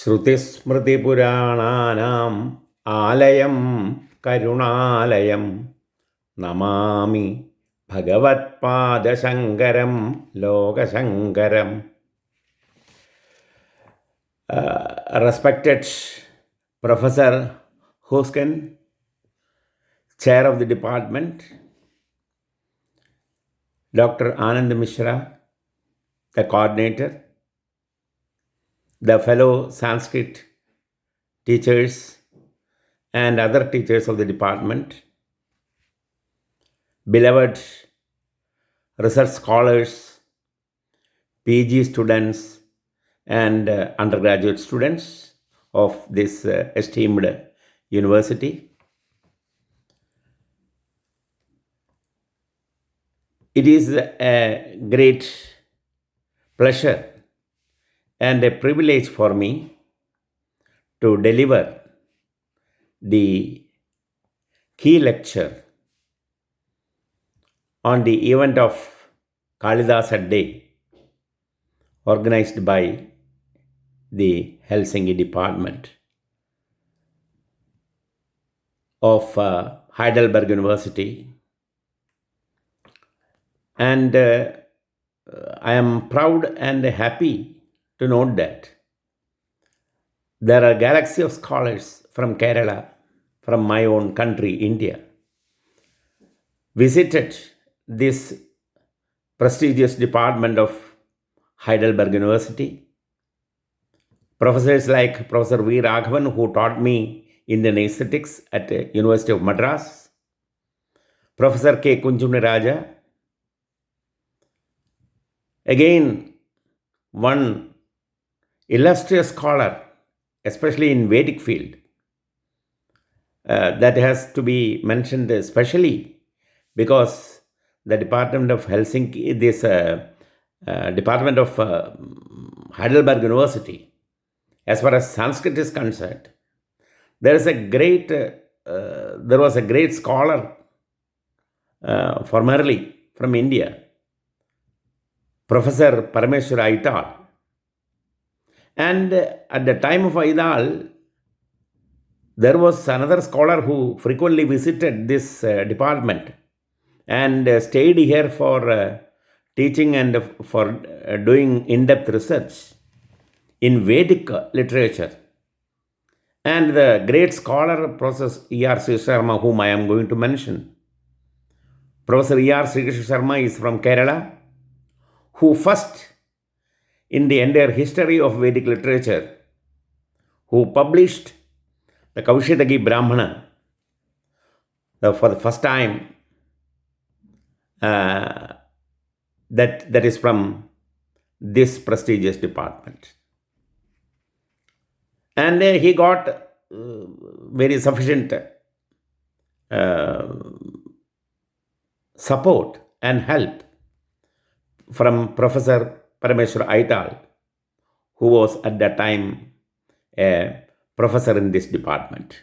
ശ്രുതിസ്മൃതിപുരാണാനാം Aalayam Karunalayam Namami ഭഗവത്പാദശങ്കരം ലോകശങ്കരം. Respected Professor Hosken, Chair of the Department, Dr. Anand Mishra, the Coordinator, the fellow Sanskrit teachers and other teachers of the department, beloved research scholars, PG students and undergraduate students of this esteemed university. It is a great pleasure and a privilege for me to deliver the key lecture on the event of Kalidasa Day organized by the Helsinki department of Heidelberg University. And I am proud and happy to note that there are a galaxy of scholars from Kerala, from my own country, India, visited this prestigious department of Heidelberg University. Professors like Professor V. Raghavan, who taught me Indian aesthetics at the University of Madras, Professor K. Kunjuniraja, again one illustrious scholar, especially in Vedic field, that has to be mentioned especially because the Department of Helsinki, this Department of Heidelberg University, as far as Sanskrit is concerned, there was a great scholar formerly from India, Professor Parameshwara Aital. And at the time of Aital, there was another scholar who frequently visited this department and stayed here for teaching and for doing in-depth research in Vedic literature. And the great scholar, Professor E.R. Sri Sharma, whom I am going to mention. Professor E.R. Sri Sharma is from Kerala, who first in the entire history of Vedic literature, who published the Kaushitaki Brahmana for the first time, that is from this prestigious department. And he got very sufficient support and help from Professor Parameshwara Aital, who was at that time a professor in this department.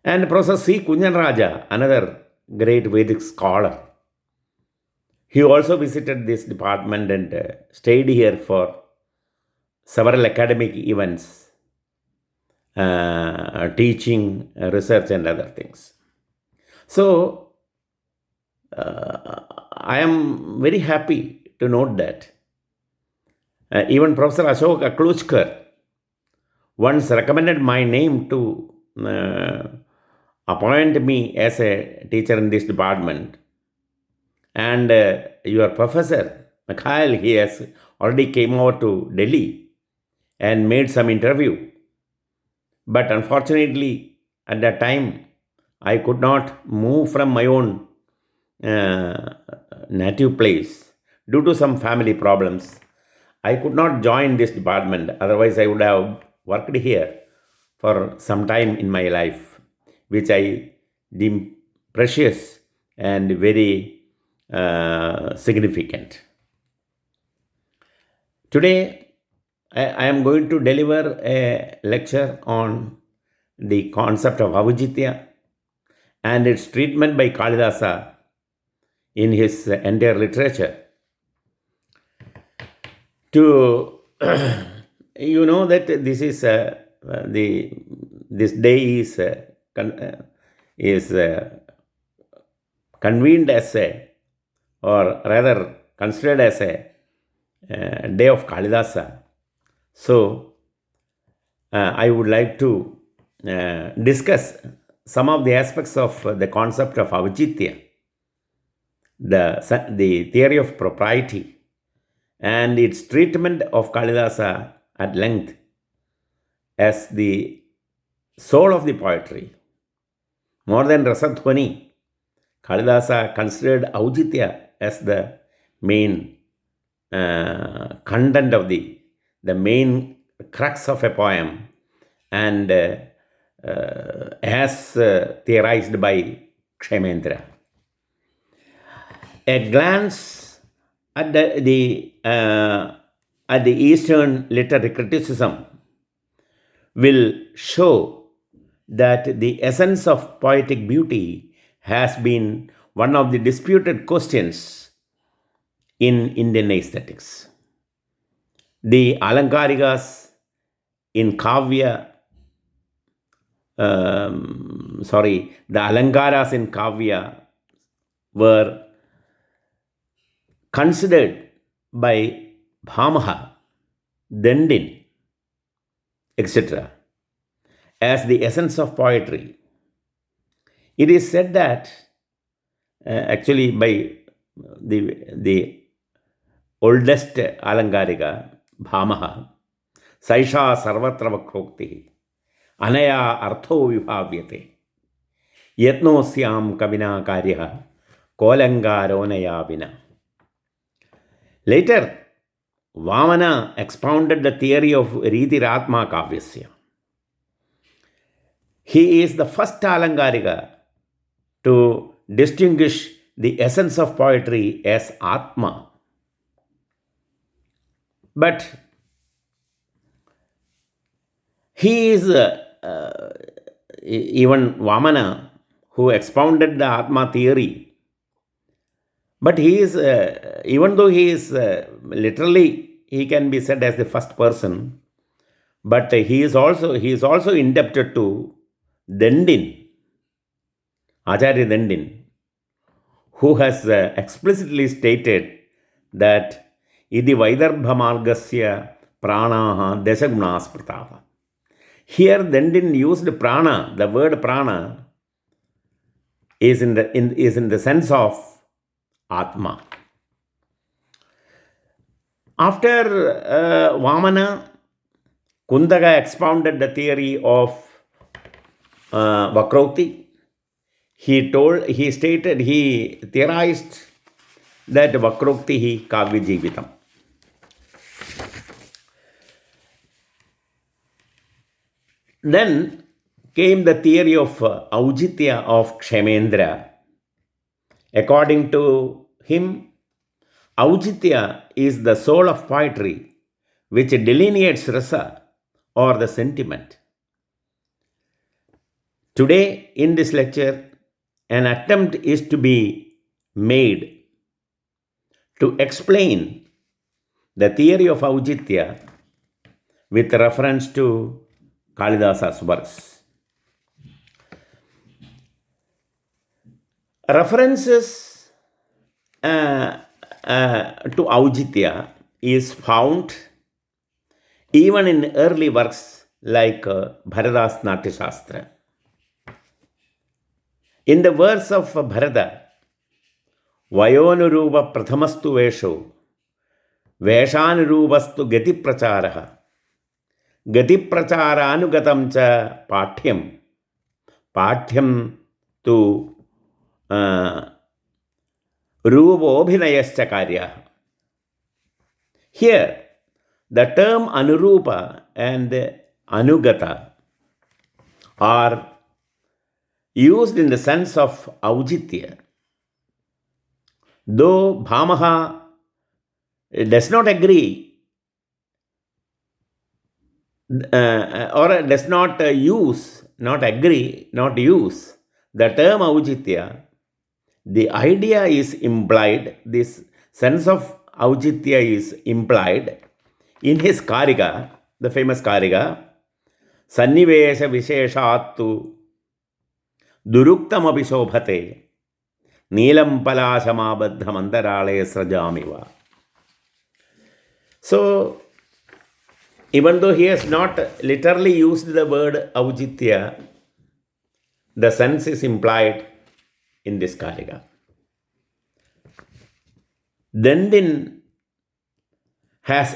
And Professor C. Kunjanraja, another great Vedic scholar, he also visited this department and stayed here for several academic events, teaching, research and other things. So, I am very happy to note that even Professor Ashok Akluchkar once recommended my name to appoint me as a teacher in this department. And your professor, Mikhail, he has already came over to Delhi and made some interview. But unfortunately, at that time, I could not move from my own native place due to some family problems. I could not join this department. Otherwise, I would have worked here for some time in my life, which I deem precious and very significant. Today, I am going to deliver a lecture on the concept of avijitya and its treatment by Kalidasa in his entire literature. To you know that this is this day is convened as a, or rather considered as a day of Kalidasa. So I would like to discuss some of the aspects of the concept of avijitya, the theory of propriety, and its treatment of Kalidasa at length as the soul of the poetry. More than Rasadhwani, Kalidasa considered avijitya as the main content of the main crux of a poem, and as theorized by Kshemendra. A glance at the Eastern literary criticism will show that the essence of poetic beauty has been one of the disputed questions in Indian aesthetics. The Alankarikas in Kavya, the Alankaras in Kavya were considered by Bhamaha, Dandin, etc., as the essence of poetry. It is said that actually by the oldest Alankarika, Bhamaha, Saisha Sarvatra Vakrokti, Anaya Artho Vibhavyate, Yatnosyam Kavina Karyaha, Kolangaronaya Vina. Later, Vamana expounded the theory of Ritiratma Kavyasya. He is the first Alankarika to distinguish the essence of poetry as Atma. But he is even Vamana who expounded the Atma theory. But he is, even though he is literally, he can be said as the first person, but he is also indebted to Dandin, Acharya Dandin, who has explicitly stated that Idi Vaidarbha Margasya Pranaha Desagunas Pratava. Here Dandin used prana. The word prana is in the sense of Atma. After Vamana, Kundaka expounded the theory of Vakrokti. He theorized that Vakrokti hi Kavya Jivitam. Then came the theory of Aujitya of Kshemendra. According to him, Aujitya is the soul of poetry which delineates rasa or the sentiment. Today, in this lecture, an attempt is to be made to explain the theory of Aujitya with reference to Kalidasa's works. References to Aujitya is found even in early works like Bharada's Natya Shastra. In the verse of Bharata, Vayonurupa Prathamastu Vesho, Veshanurupastu Gati Pracharaha, Gati Pracharanugatam cha Pathyam, Pathyam tu Rupobhinayascha Karya. Here, the term Anurupa and Anugata are used in the sense of Aujitya. Though Bhamaha does not agree or does not use the term Aujitya, the idea is implied, this sense of Aujitya is implied in his Karika, the famous Kariga, Sannivesha Visheshattu Duruktam Abhishobhate Neelam Palashamabadha Mandarale Srajamiva. So, even though he has not literally used the word Aujitya, the sense is implied in this Kariga. Dandin has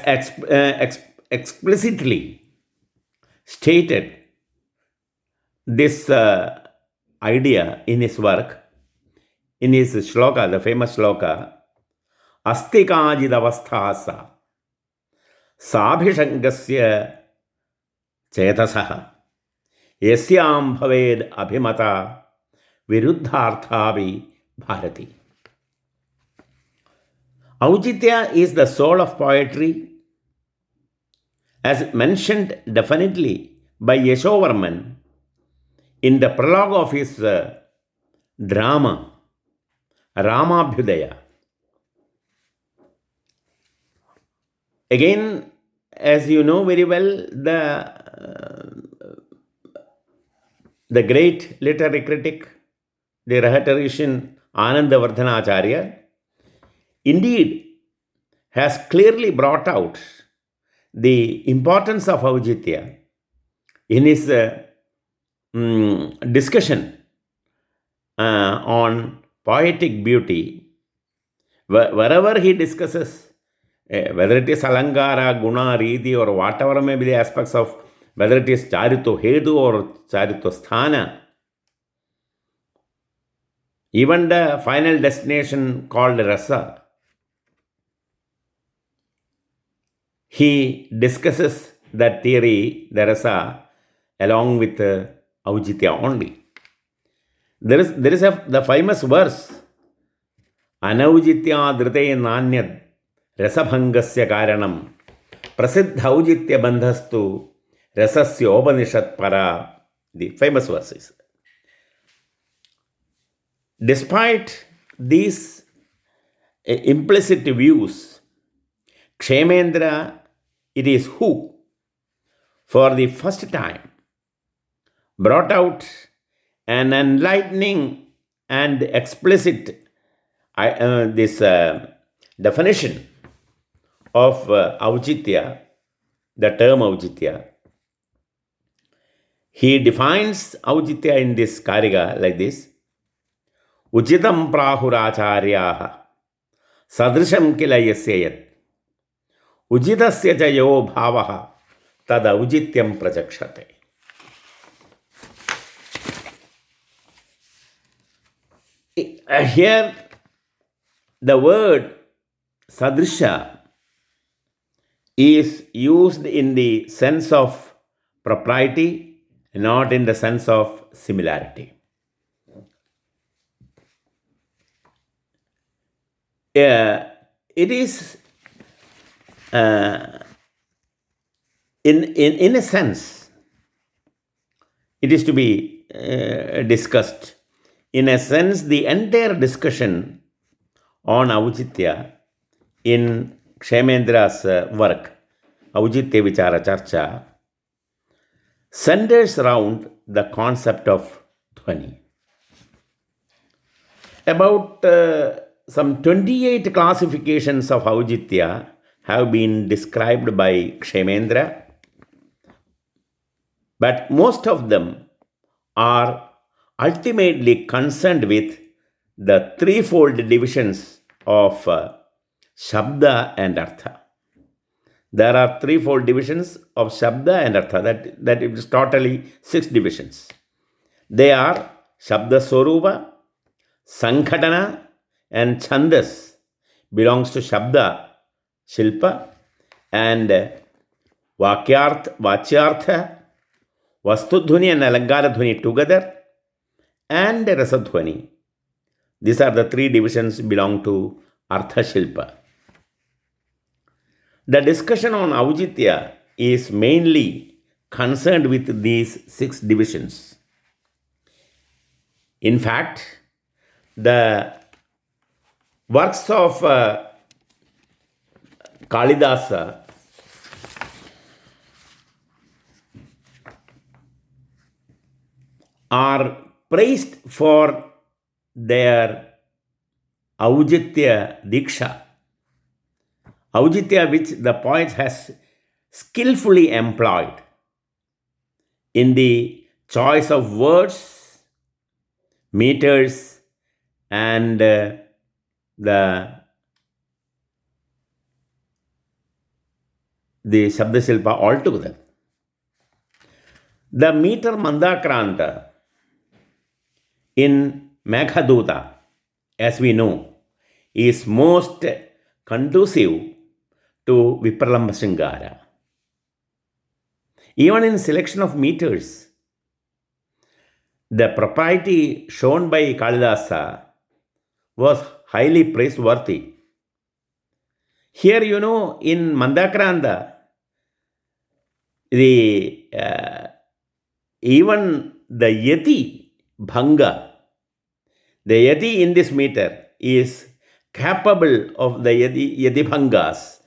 explicitly stated this idea in his work, in his shloka, the famous shloka, Astikajidavasthasa Sabhishangasya Chetasaha Yasyam Bhaved Abhimata Viruddharthavi Bharati. Aujitya is the soul of poetry, as mentioned definitely by Yashovarman in the prologue of his drama, Ramabhyudaya. Again, as you know very well, the great literary critic, the rhetorician Anandavardhana Acharya, indeed has clearly brought out the importance of Aujitya in his discussion on poetic beauty. Wherever he discusses, whether it is Alangara, Guna, Ridi, or whatever may be the aspects of, whether it is Charito Hedu or Charito Sthana, even the final destination called Rasa, he discusses that theory, the Rasa, along with Aujitya only. There is the famous verse, Anaujitya Drite Nanyad Rasabhangasya Karanam Prasiddha Aujitya Bandhastu Rasasya Upanishad Para. The famous verses. Despite these implicit views, Kshemendra, it is who, for the first time, brought out an enlightening and explicit definition of Aujitya, the term Aujitya. He defines Aujitya in this Kariga like this: Uchitam prahuracharyaha sadrisham kila yasyayat ujitasya cha yo bhavaha tad aujityam prajakshate. Here, the word sadrisha is used in the sense of propriety, not in the sense of similarity. It is, in a sense, it is to be discussed. In a sense, the entire discussion on Aujitya in Kshemendra's work, Aujitya Vichara Charcha, centers around the concept of Dhvani. About some 28 classifications of Aujitya have been described by Kshemendra, but most of them are ultimately concerned with the threefold divisions of Shabda and Artha. There are threefold divisions of Shabda and Artha, that it is totally 6 divisions. They are Shabda Swarupa, Sankhatana, and Chandas belongs to Shabda, Shilpa, and Vachyartha, Vastudhvani and Alangaradhvani together, and Rasadhvani. These are the 3 divisions belong to Artha Shilpa. The discussion on Aujitya is mainly concerned with these 6 divisions. In fact, the works of Kalidasa are praised for their Aujitya Diksha. Aujitya, which the poet has skillfully employed in the choice of words, meters, and the Shabdashilpa altogether. The meter Mandakranta in Meghaduta, as we know, is most conducive to Vipralamba Sringara. Even in selection of meters, the propriety shown by Kalidasa was highly praiseworthy. Here, in Mandakranta, even the Yati Bhanga, the Yati in this meter is capable of the Yati Bhangas.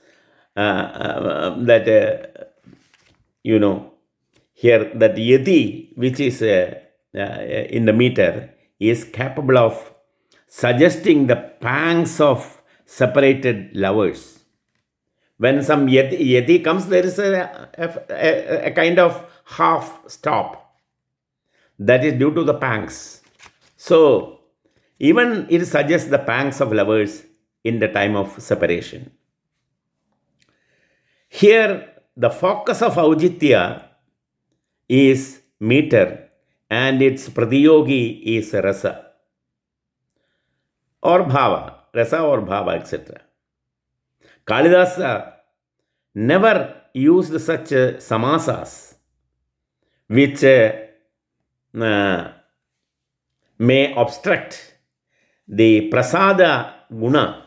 Here that Yati, which is in the meter, is capable of suggesting the pangs of separated lovers. When some yeti comes, there is a kind of half stop. That is due to the pangs. So, even it suggests the pangs of lovers in the time of separation. Here, the focus of Aujitya is meter and its pratiyogi is rasa or bhava, etc. Kalidasa never used such samasas which may obstruct the prasada guna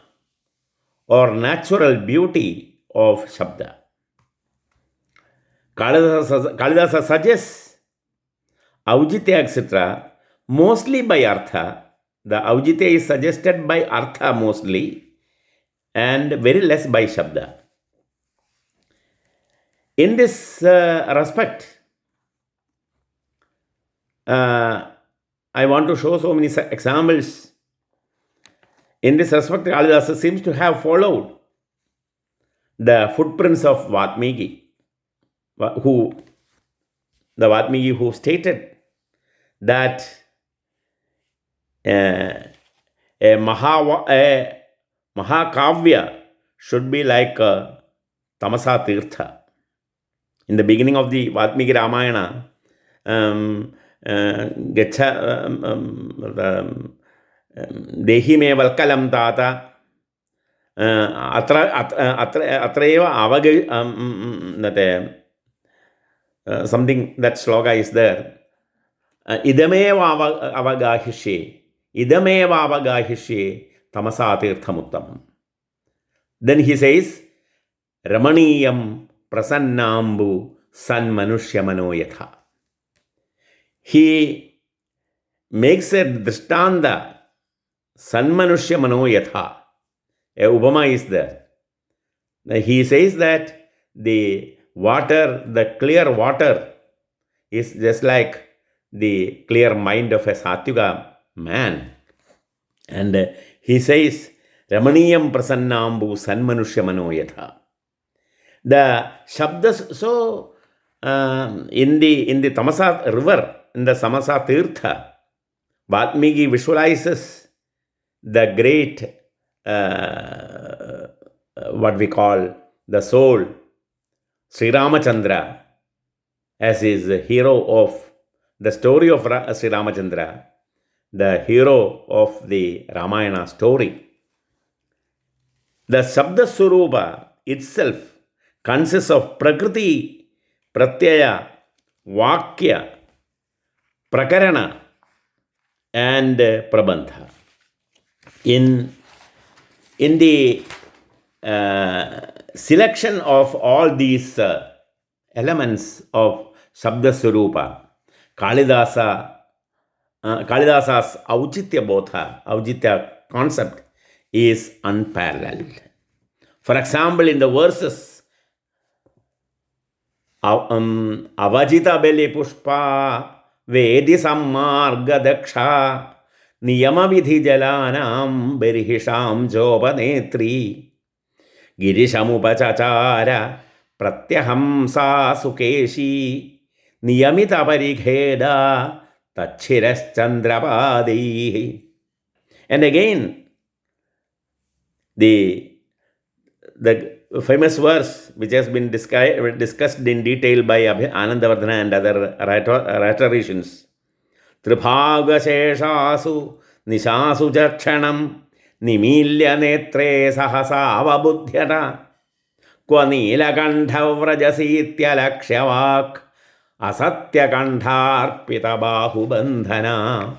or natural beauty of Shabda. Kalidasa suggests Aujitya, etc., mostly by Artha. The Aujitya is suggested by Artha mostly and very less by Shabda. In this respect, I want to show so many examples. In this respect, Kalidasa seems to have followed the footprints of Vatmiki, who stated that a Mahakavya should be like Tamasa Tirtha. In the beginning of the Vatmiki Ramayana, Dehi me valkalam tata something that shloka is there. Idameva avagahishe tamasa tirthamuttam. Then he says, Ramaniyam prasannambu sanmanushya manoyatha. He makes a drishtanda, sanmanushya manoyatha. A Ubama is there. He says that the clear water is just like the clear mind of a Satyuga man. And he says, Ramaniyam prasannambu sanmanushya manoyatha. The Shabdas, so in the Tamasa river, in the Samasa Tirtha, Vatmiki visualizes the great, what we call the soul, Sri Ramachandra, as his hero of the story of Sri Ramachandra, the hero of the Ramayana story. The Shabda Surupa itself consists of Prakriti, Pratyaya, Vakya, Prakarana, and Prabandha. In the selection of all these elements of Shabda Surupa, Kalidasa's Aujitya concept is unparalleled. For example, in the verses, Avajita Beli Pushpa Vedi sammarga daksha niyamavidhi jalanam berihisham jopanetri girishamupachachara pratyahamsa sukeshi niyamita parikheda tachiraschandrapadi. And again, the famous verse which has been discussed in detail by Anandavardhana and other rhetoricians. Tribhagasheshasu nishasu chakshanam nimilya netre sahasa avabudhyata Kvanilakanthavrajasityalakshyavak asatyakantharpita bahubandhana.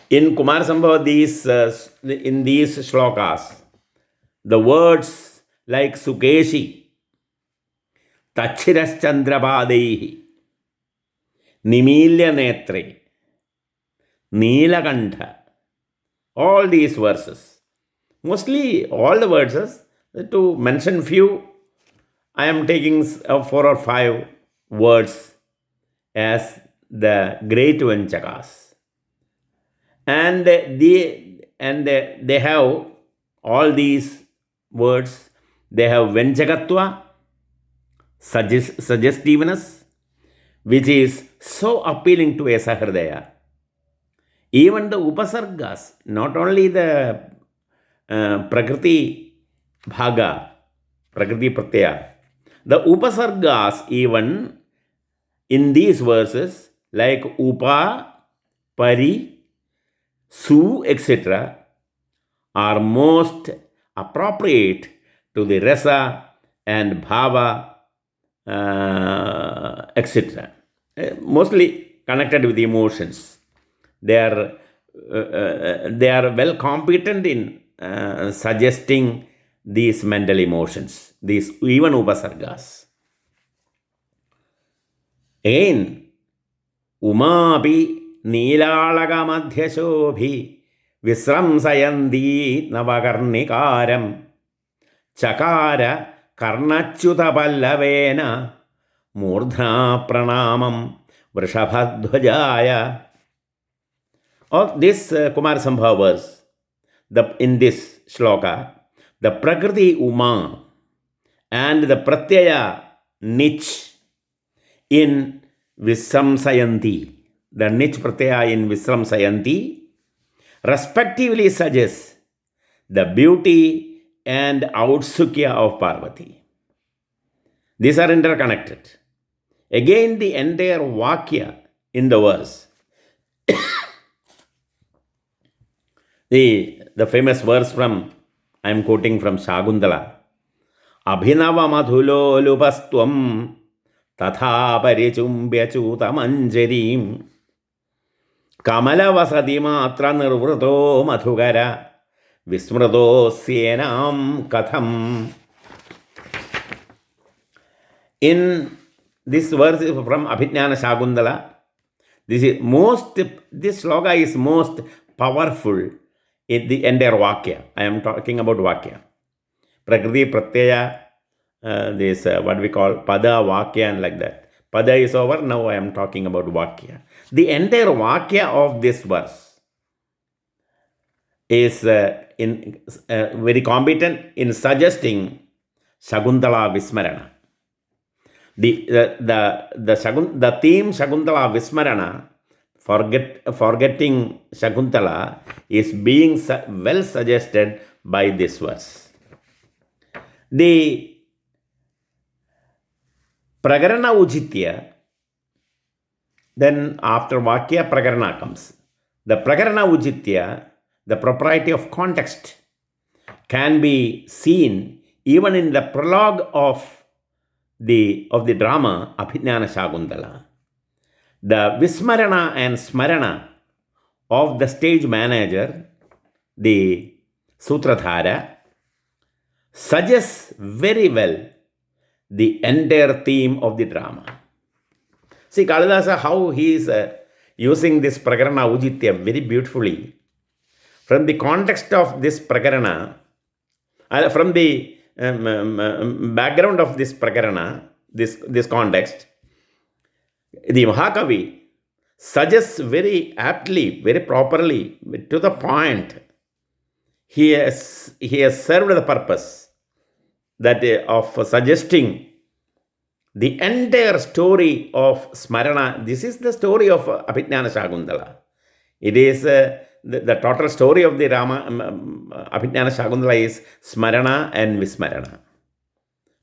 In Kumar Sambhava, in these shlokas, the words like Sukeshi, Tachiras Chandrapadehi, Nimilya Netre, Neelakantha, all these verses, mostly all the verses, to mention few, I am taking 4 or 5 words as the great Vanchakas. And they have all these words, they have Vanchakatva, suggestiveness, which is so appealing to a Sahridaya. Even the Upasargas, not only the Prakriti Bhaga, Prakriti Pratyaya, the Upasargas even in these verses like Upa, Pari, Su, etc. are most appropriate to the rasa and bhava, etc. Mostly connected with emotions. They are well competent in suggesting these mental emotions, these even upasargas. Again, Umapi Neelalamadhyashobhi Visramsayanti Navakarnikaram Chakara Karnachyuta Pallavena Murdhna Pranamam Vrishabhadhvajaya. Of this Kumar Sambhava verse, in this shloka, the Prakriti Uma and the Pratyaya Nich in Visramsayanti, the Nich Pratyaya in Visramsayanti, respectively suggests the beauty and outsukya of Parvati. These are interconnected. Again, the entire Vakya in the verse, the famous verse from, I am quoting from Shakuntala, Abhinava madhulo lupastvam tatha parichumbya chuta manjarim Kamala vasati matra nirvruto madhugara vismruto syenam katham. In this verse from Abhijnana Shakuntala, this shloka is most powerful in the entire Vakya. I am talking about Vakya. Prakriti, Pratyaya, this what we call Pada, Vakya and like that. Pada is over, now I am talking about Vakya. The entire Vakya of this verse is very competent in suggesting Shakuntala Vismarana. The theme Shakuntala Vismarana, forgetting Shakuntala, is being well suggested by this verse. The Prakarana Ujitya, then after Vakya, Prakarana comes. The Prakarana Ujitya, the propriety of context, can be seen even in the prologue of the drama Abhijnana Shakuntala. The Vismarana and Smarana of the stage manager, the Sutradhara, suggests very well the entire theme of the drama. See, Kalidasa, how he is using this Prakarana Ujitya very beautifully. From the context of this Prakarana, from the background of this Prakarana, this context, The Mahakavi suggests very aptly, very properly, to the point. He has served the purpose that of suggesting the entire story of Smarana. This is the story of Abhijnana Shakuntala. It is the total story of the Abhijnana Shakuntala is Smarana and Vismarana.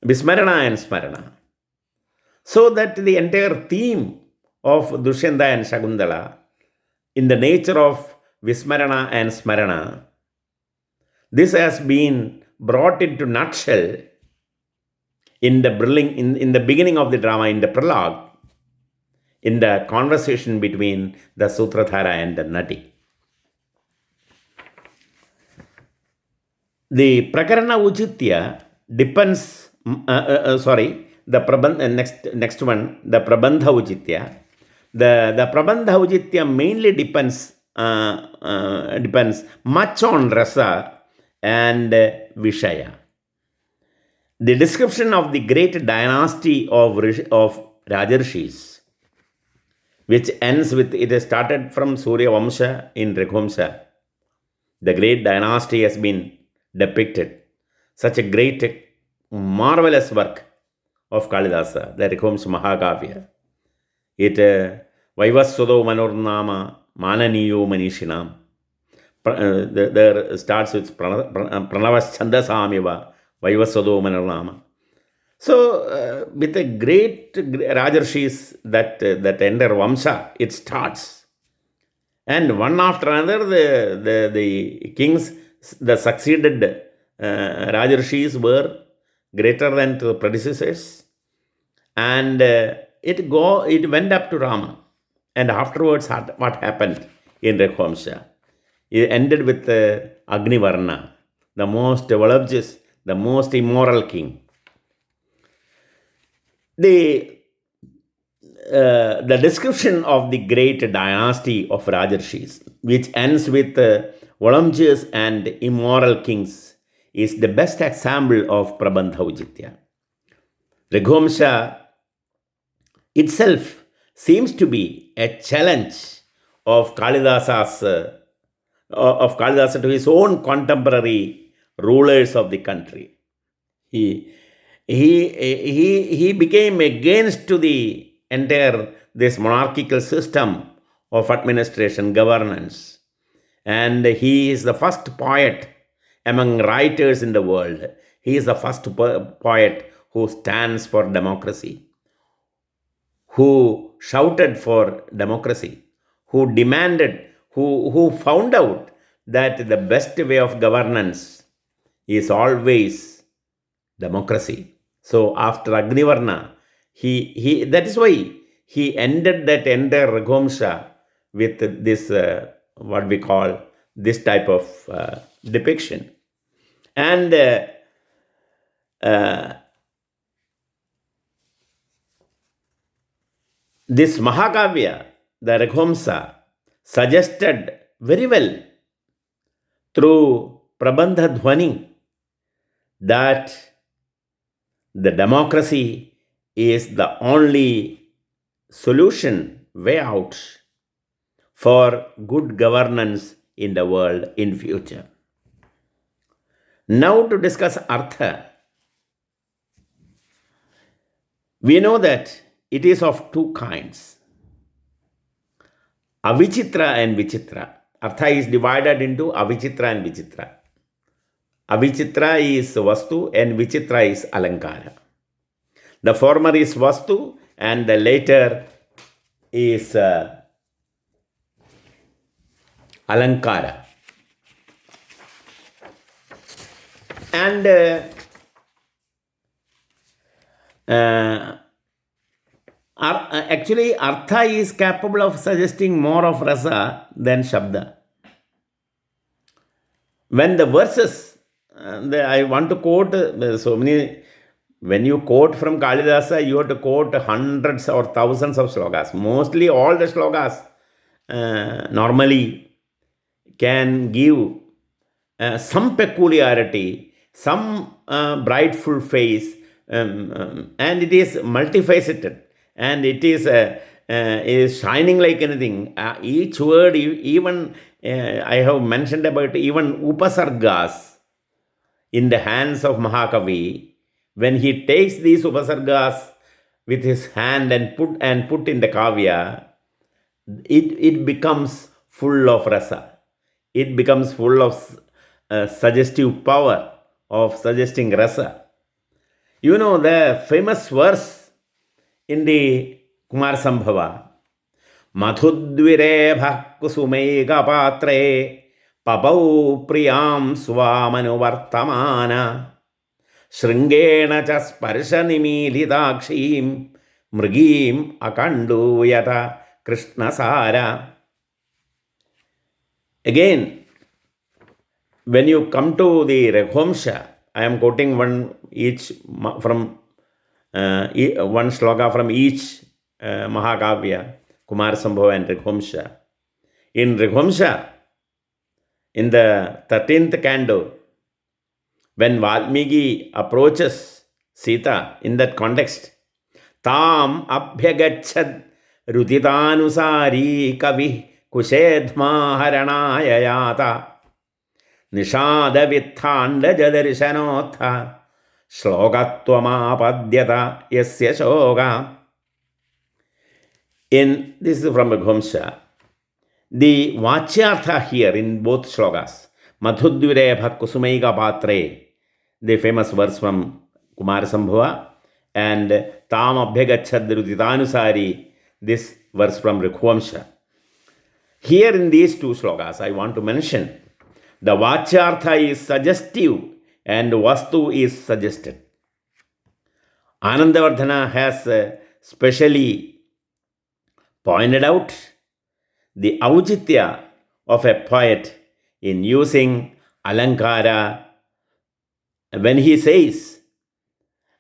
Vismarana and Smarana. So that the entire theme of Dushyanta and Shakuntala, in the nature of Vismarana and Smarana, this has been brought into nutshell in the beginning of the drama, in the prologue, in the conversation between the Sutradhara and the Nati. The Prakarana Uchitya depends, the next one, the Prabandha Uchitya. The Prabandha Uchitya mainly depends much on Rasa and Vishaya. The description of the great dynasty of Rajarshis, which ends with, it has started from Surya Vamsha in Raghumsa. The great dynasty has been depicted. Such a great, marvelous work of Kalidasa, the Raghumsa Mahakavya. It Vaivaswado Manurnama Mananiyo Manishinam. There starts with Pranavas Chandasamiva Vaivaswado Manurnama. So, with a great Rajarshis, that entire Vamsa, it starts. And one after another, the kings, the succeeded Rajarshis were greater than the predecessors. And it went up to Rama. And afterwards, what happened in Raghuvamsha? It ended with Agnivarna, the most voluptuous, the most immoral king. The description of the great dynasty of Rajarshis, which ends with voluptuous and immoral kings, is the best example of Prabandha Uchitya. Raghuvamsha itself seems to be a challenge of Kalidasa to his own contemporary rulers of the country. He became against to the entire this monarchical system of administration, governance. And he is the first poet among writers in the world. He is the first poet who stands for democracy, who shouted for democracy, who demanded, who found out that the best way of governance is always democracy. So after Agnivarna, that is why he ended that entire Raghuvamsha with this, what we call, this type of depiction. And this Mahakavya, the Raghuvamsa, suggested very well through Prabandha Dhwani that the democracy is the only solution, way out for good governance in the world in future. Now to discuss Artha. We know that it is of two kinds, Avichitra and Vichitra. Artha is divided into Avichitra and Vichitra. Avichitra is Vastu and Vichitra is Alankara. The former is Vastu and the later is Alankara. And actually, Artha is capable of suggesting more of Rasa than Shabda. When the verses, I want to quote so many, when you quote from Kalidasa, you have to quote hundreds or thousands of slokas. Mostly all the slokas normally can give some peculiarity, some brightful face, and it is multifaceted. And it is is shining like anything. Each word, even I have mentioned about even upasargas in the hands of Mahakavi. When he takes these upasargas with his hand and put in the kavya, it becomes full of rasa. It becomes full of suggestive power of suggesting rasa. You know the famous verse in the Kumar Sambhava, Madhudvirebha kusumega patre papau priyam swamanuvartamana Shringena cha sparshanimilidakshim mrigim akanduyata krishnasara. Again, when you come to the Raghumsha, I am quoting one sloka from each Mahakavya, Kumar Sambhava and Raghumsha. In Raghumsha, in the 13th canto, when Valmiki approaches Sita in that context, Tam abhyagachad rutitanusari kavi kushedma haranayayata nishada vithanda jadarsanotha shlokatvamapadyata yasya shoga. This is from Raghumsha. The Vachyartha here in both shlokas, Madhudvirebha kusumaiga patre, the famous verse from Kumar Sambhava, and Tam abhyagachad rutitanusari, this verse from Raghumsha. Here in these two slokas, I want to mention the Vachyartha is suggestive and Vastu is suggested. Anandavardhana has specially pointed out the aujitya of a poet in using alankara. When he says,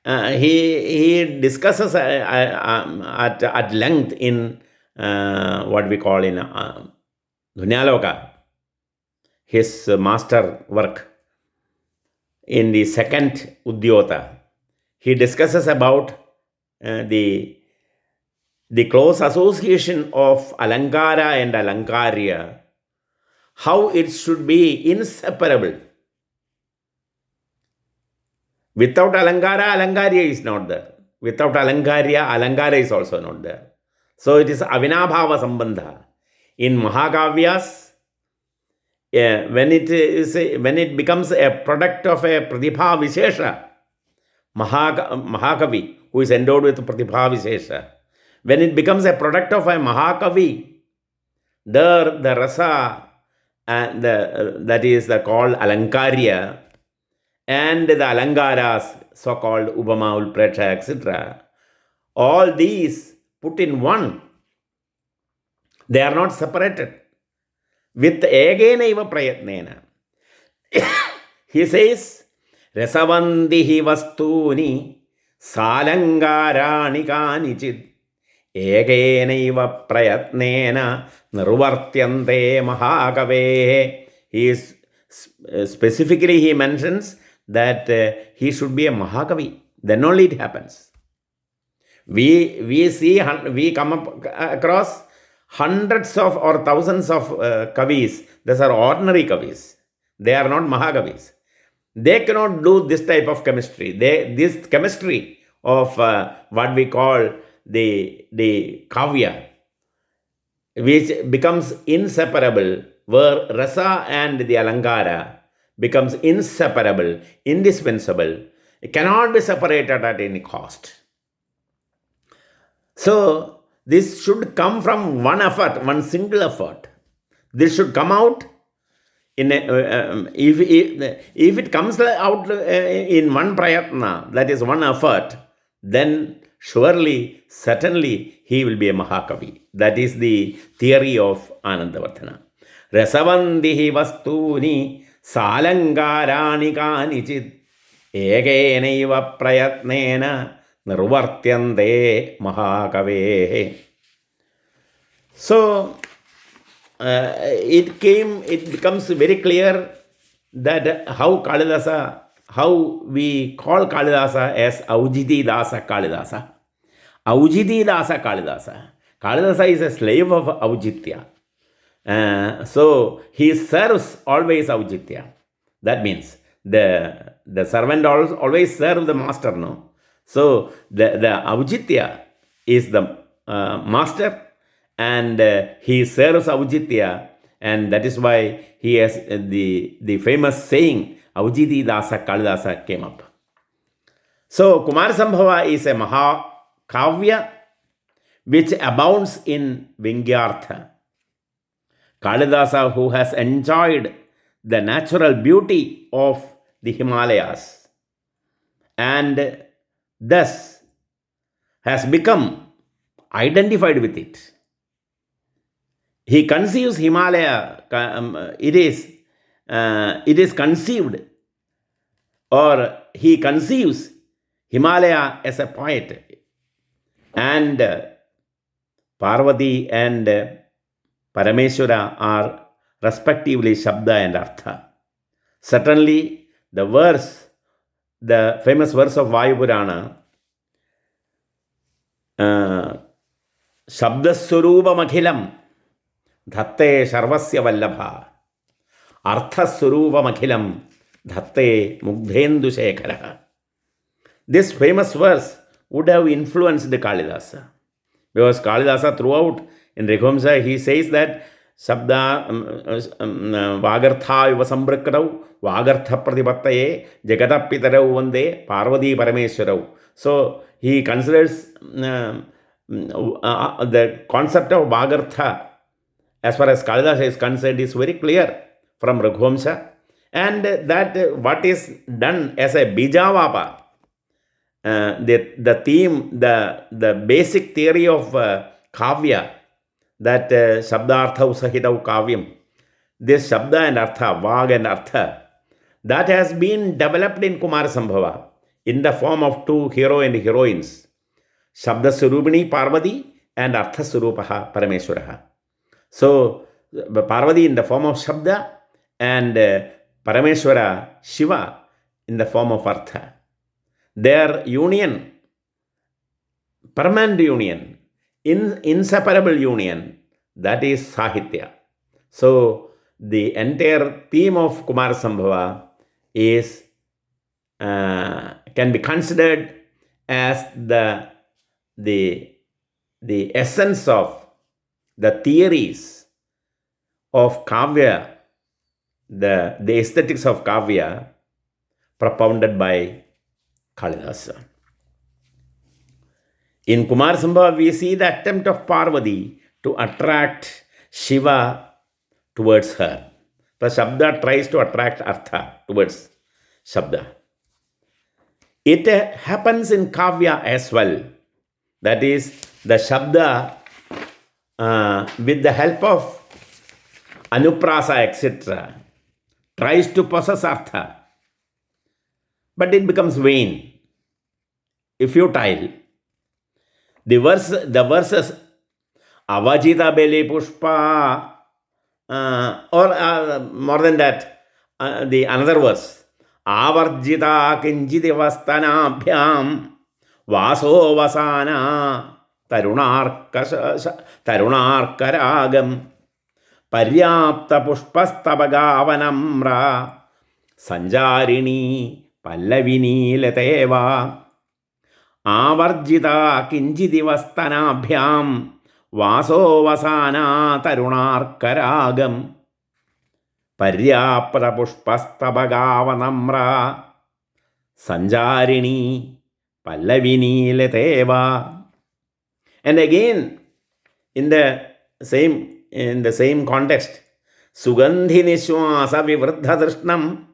he discusses at length in what we call in Dhunyaloka, his master work, in the second Udyota. He discusses about the close association of Alankara and Alankarya, how it should be inseparable. Without Alankara, Alankarya is not there. Without Alankarya, Alankara is also not there. So it is Avinabhava Sambandha. In Mahakavyas, when it becomes a product of a Pratibha Vishesha, Mahakavi, who is endowed with Pratibha Vishesha, when it becomes a product of a Mahakavi, there the rasa and that is called Alankarya, and the Alankaras, so-called Upama, Ulprecha, etc., all these put in one. They are not separated. With egenaiva prayatnena. He says, Rasavandihi vastuni salangarani kanichid egenaiva prayatnena nirvartyante mahakave. He is specifically, he mentions that he should be a Mahakavi. Then only it happens. We come across hundreds of or thousands of kavis. These are ordinary kavis. They are not Mahakavis. They cannot do this type of chemistry. This chemistry of what we call the kavya, which becomes inseparable, where rasa and the alankara becomes inseparable, indispensable. It cannot be separated at any cost. So, this should come from one effort, one single effort. This should come out in if it comes out in one prayatna, that is one effort, then surely, certainly, he will be a Mahakavi. That is the theory of Anandavardhana. Rasavandihi vastuni salangarani kanichid egenaiva prayatnena nirvartyante Mahakave. So, it becomes very clear that how we call Kalidasa as Aujiti Dasa Kalidasa. Aujiti Dasa Kalidasa. Kalidasa is a slave of Aujitya. So he serves always Aujitya. That means the servant always serves the master, no? So the Aujitya is the master, and he serves Aujitya, and that is why he has the famous saying, Aujiti Dasa Kalidasa came up. So Kumar Sambhava is a Mahakavya which abounds in Vingyartha. Kalidasa, who has enjoyed the natural beauty of the Himalayas and thus has become identified with it. He conceives Himalaya, it is conceived, or he conceives Himalaya as a poet, and Parvati and Parameshwara are respectively Shabda and Artha. Certainly, the famous verse of Vayu Purana, Shabdaswarupam Dhatte Sarvasya Vallabha, Arthaswarupam Dhatte Mugdhendu Shekhara. This famous verse would have influenced the Kalidasa, because Kalidasa throughout in Raghuvamsa he says that Sabda Vagartha Ivasambrakratau Vagartha Pratipattaye Jagatapitarau Vande Parvati Parameshwarau. So he considers the concept of Vagartha as far as Kalidasa is concerned is very clear from Raghuvamsa, and that what is done as a Bijavapa, the theme, the basic theory of Kavya, that Shabdartha Sahitau Kavyam, this Shabda and Artha, Vag and Artha, that has been developed in Kumar Sambhava in the form of two hero and heroines, Shabda Surubini Parvati and Artha Surupaha Parameshwaraha. So Parvati in the form of Shabda and Parameshwara Shiva in the form of Artha. Their union, permanent union, inseparable union, that is Sahitya. So the entire theme of Kumar Sambhava is can be considered as the essence of the theories of Kavya, the aesthetics of Kavya propounded by Kalidasa. In Kumar Sambhava, we see the attempt of Parvati to attract Shiva towards her. The Shabda tries to attract Artha towards Shabda. It happens in Kavya as well. That is, the Shabda, with the help of Anuprasa, etc., tries to possess Artha. But it becomes vain, futile. The verses Avajita Beli Pushpa, or more than that, the another verse, Avarjita Kinjiti Vastanabhyam Vaso Vasana Tarunarkaragam Paryapta Pushpastabagavanamra Sanjarini Pallavini Lateva Avarjita Kinjiti Vastanabhyam Vaso Vasana Tarunarkaragam Paryapta Pushpastabagavanamra Sanjarini Pallavini Lateva. And again, in the same context, Sugandhi Nishwasa Vivruddha Drishnam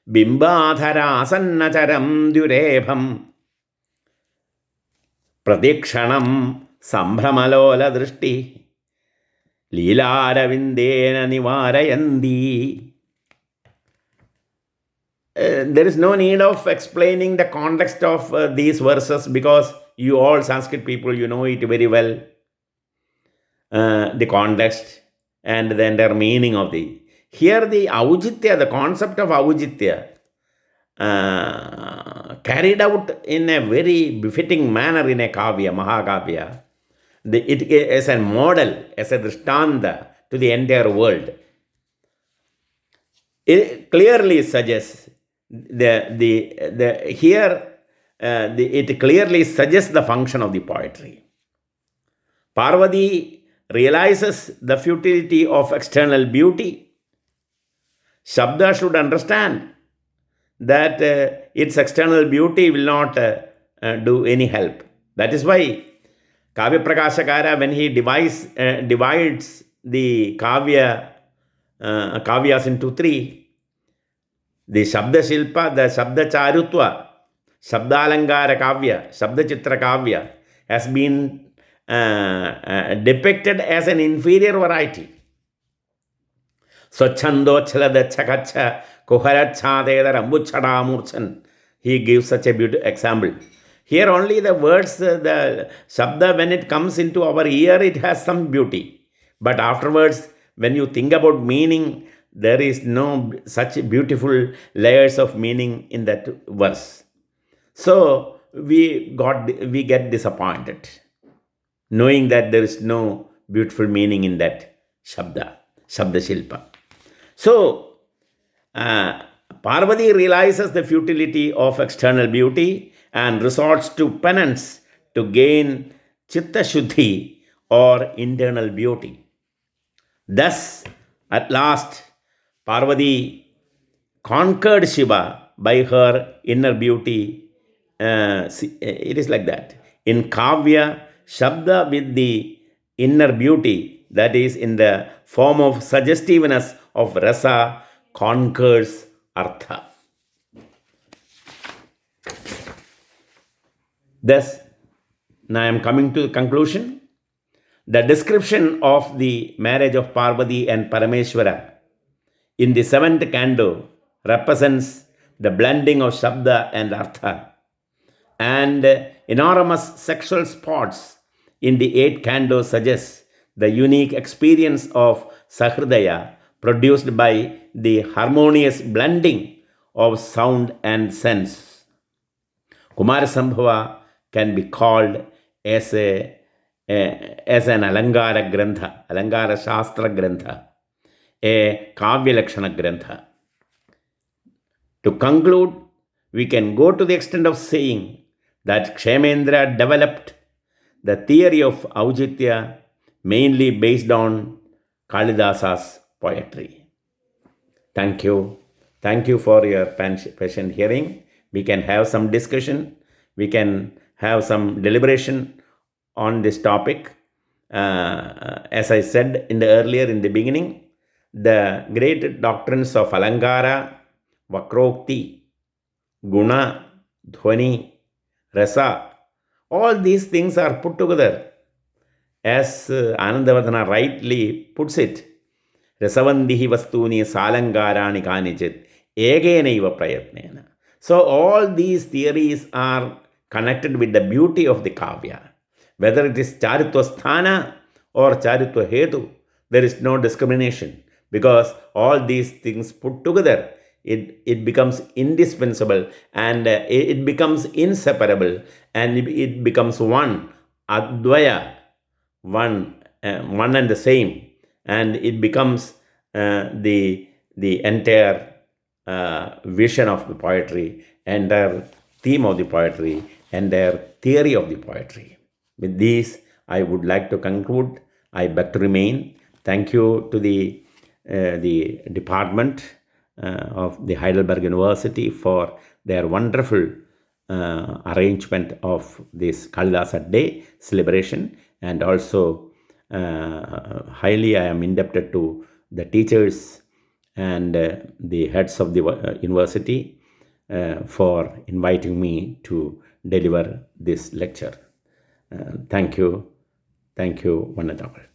Bimbadhara Sannacharam Durebham Pradikshanam Sambhamalola Drishti Leelaravindena Nivarayandi. There is no need of explaining the context of these verses, because you all Sanskrit people, you know it very well, the context and the entire meaning of the. Here the Aujitya, the concept of Aujitya, carried out in a very befitting manner in a Kavya, Mahakavya, it is a model, as a drishtanta to the entire world. It clearly suggests it clearly suggests the function of the poetry. Parvati realizes the futility of external beauty. Shabda should understand that its external beauty will not do any help. That is why Kavya Prakashakara, when he divides the kavyas into three, the Shabda Shilpa, the Shabda Charutva, Shabdalangara Kavya, Shabda Chitra Kavya has been depicted as an inferior variety. Swachando Chalada Chakacha, Koharachadeda Rambuchadamurchan. He gives such a beautiful example. Here only the words, the Shabda, when it comes into our ear, it has some beauty. But afterwards, when you think about meaning, there is no such beautiful layers of meaning in that verse. So we get disappointed, knowing that there is no beautiful meaning in that Shabda Shilpa. So Parvati realizes the futility of external beauty and resorts to penance to gain Chitta Shuddhi or internal beauty. Thus, at last, Parvati conquered Shiva by her inner beauty. It is like that. In Kavya, Shabda with the inner beauty, that is in the form of suggestiveness of rasa, conquers artha. Thus, now I am coming to the conclusion. The description of the marriage of Parvati and Parameshwara in the 7th canto represents the blending of Shabda and Artha, and enormous sexual spots in the 8th canto suggests the unique experience of Sahridaya produced by the harmonious blending of sound and sense. Kumarasambhava can be called as an Alangara Grantha, Alangara Shastra Grantha, a Kavya Lakshana Grantha. To conclude, we can go to the extent of saying that Kshemendra developed the theory of Aujitya mainly based on Kalidasa's poetry. Thank you. Thank you for your patient hearing. We can have some discussion. We can have some deliberation on this topic. As I said in the beginning, the great doctrines of Alangara, Vakrokti, Guna, Dhwani, Rasa, all these things are put together. As Anandavardhana rightly puts it, Rasavandihi vastuni salangarani kanichit egenaiva prayatnena. So all these theories are connected with the beauty of the Kavya. Whether it is Charitva Sthana or Charitva Hetu, there is no discrimination, because all these things put together, it becomes indispensable, and it becomes inseparable, and it becomes one, Advaya, one and the same, and it becomes the entire vision of the poetry, entire theme of the poetry, entire theory of the poetry. With this, I would like to conclude. I beg to remain. Thank you to the department of the Heidelberg University for their wonderful arrangement of this Kalidasa Day celebration, and also highly I am indebted to the teachers and the heads of the university for inviting me to deliver this lecture. Thank you, Vanadaval.